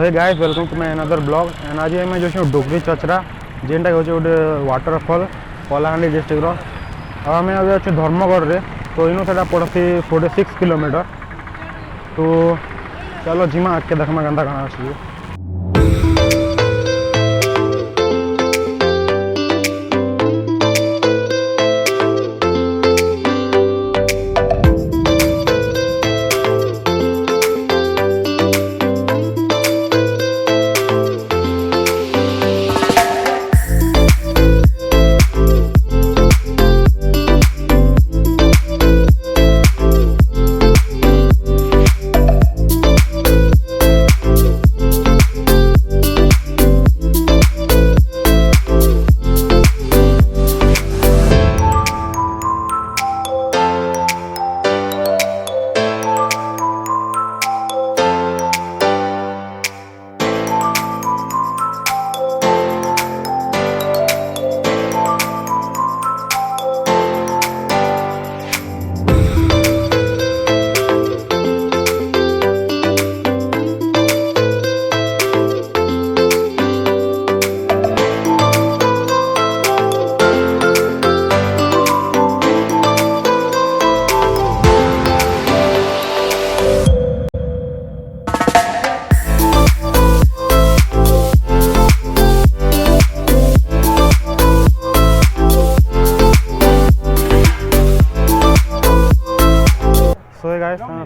Hey guys welcome to my another blog and आज मैं जो डोकरीचचरा जेनटा हूँ गोटे वाटरफॉल कलाहांडी डिस्ट्रिक्ट आम अभी अच्छे धर्मगढ़ रे तो इनू से पड़ोसी 46 किलोमीटर तो चलो जिमा आके देखमा गंदा कहाँ अच्छी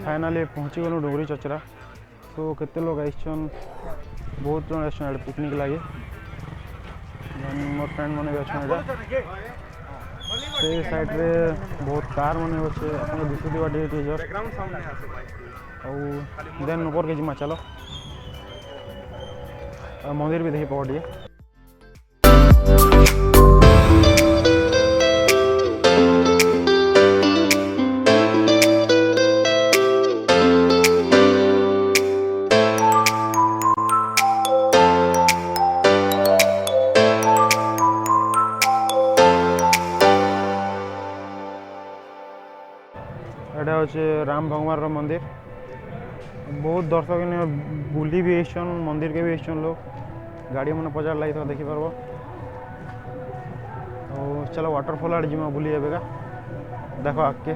फाइनाली पहुँची गलु डोकरीचचरा तो केते लोग आइछन बहुत जन आइछन पिकनिक लगे मोर फ्रेंड मैंने भी से साइड रे बहुत कार मैंने अच्छे अपन दिशुवा और देन ऊपर के जिमा चलो मंदिर भी देखी पकड़िए एटा हूँ राम भगवान मंदिर बहुत दर्शक बुली भी आइछन मंदिर के भी आइछन लोग गाड़ी मैंने पचार लगी तो देखी पार्ब और चलो वाटरफॉल आड़े जिमा बुली एबेगा देखो आके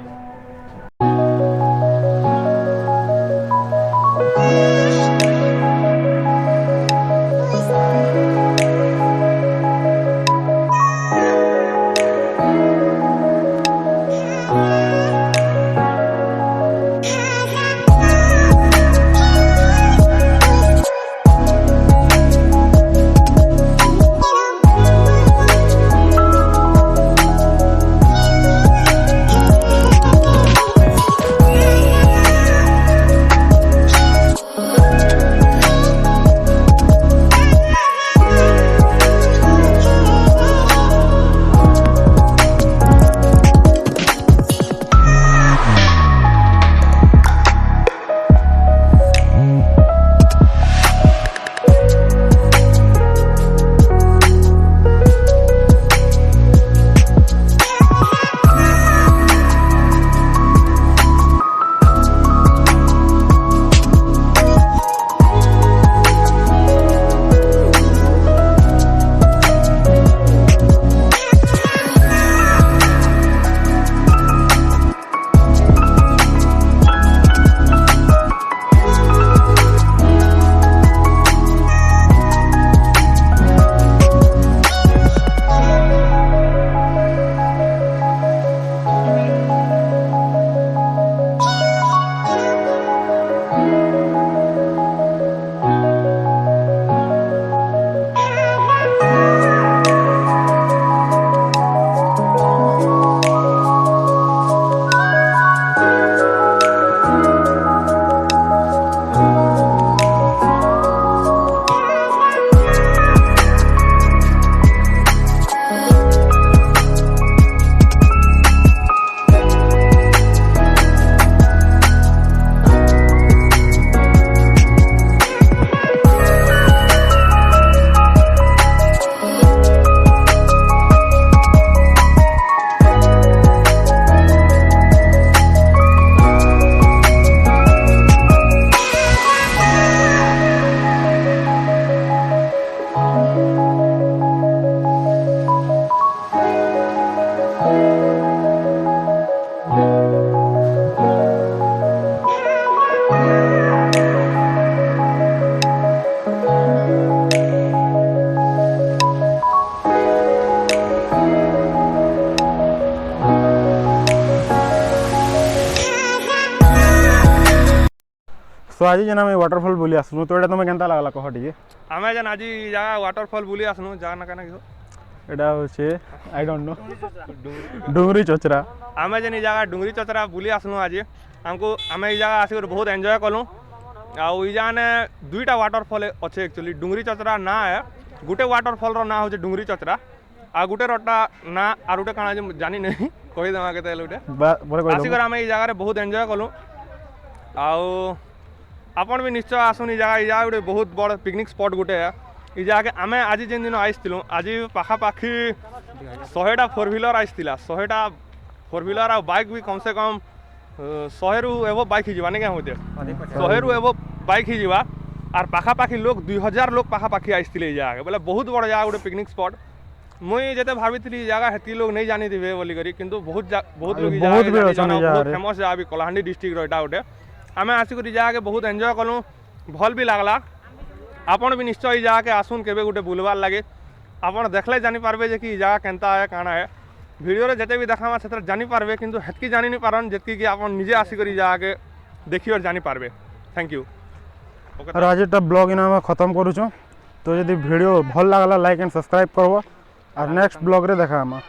सो आज जेन आम वाटरफॉल बुली आसलु तो ये तुम केनता लागला कह टिके आमे जन आज जगह वाटरफॉल बुली आसनु जगह ना कहना किहो एटा होचे आई डोंट नो डुंगरी चचरा आमे जन जगह डुंगरी चचरा बुली आसनु आज हमको आमे जगह आसी बहुत एंजॉय कलु आउ ई जाने दुईटा वाटरफॉल अच्छे एक्चुअली डुंगरी चचरा ना है गुटे वाटरफॉल रो ना होचे डुंगरी चचरा आ गुटे रोटा ना आर गुटे काना जानी नहीं कहि देमा केते गुटे आसी कर आमे ई जगह रे बहुत एंजॉय कलु आउ आपण भी निश्चय आसुन ई जगह गोटे बहुत बड़ पिकनिक स्पॉट गुटे है ई जगह आमे आज जेन दिन आइथिलु आज पाखापाखी 100टा 4 व्हीलर आइथिला 100टा 4 व्हीलर आ बाइक भी कम से कम 100 रु एबो बाइक ही जीवा ने क्या होते 100 रु एबो बाइक ही जीवा आर पाखापाखी लोग 2000 लोग पाखापाखी आइथिले ई जगह बोले बहुत बड़ जगह गोटे पिकनिक स्पॉट मुई जेते भाबिथली जगह हेती लोग नहीं जानी दिबे बोली करी किंतु बहुत लोग ई जगह बहुत फेमस जगह भी कलाहांडी डिस्ट्रिक्ट रो एटा गोटे आमे आसिक जगह बहुत एंजॉय कलु भल भी लागला आपण भी निश्चय ई जगह के आसुन केबे गोटे बुलवार लगे आपण देखले जानी पारबे जे कि जगह केनता है काना है वीडियो रे जते भी देखामा सेतर जानी पारबे किंतु हेतकी जानी नहीं पारन जेतकी कि आपण निजे आसी करी जगह के देखि और जानी पारबे थैंक यू और आज एटा ब्लॉग इना खत्म करूछु तो यदि वीडियो भल लागला लाइक एंड सब्सक्राइब करबो और नेक्स्ट ब्लॉग रे देखामा।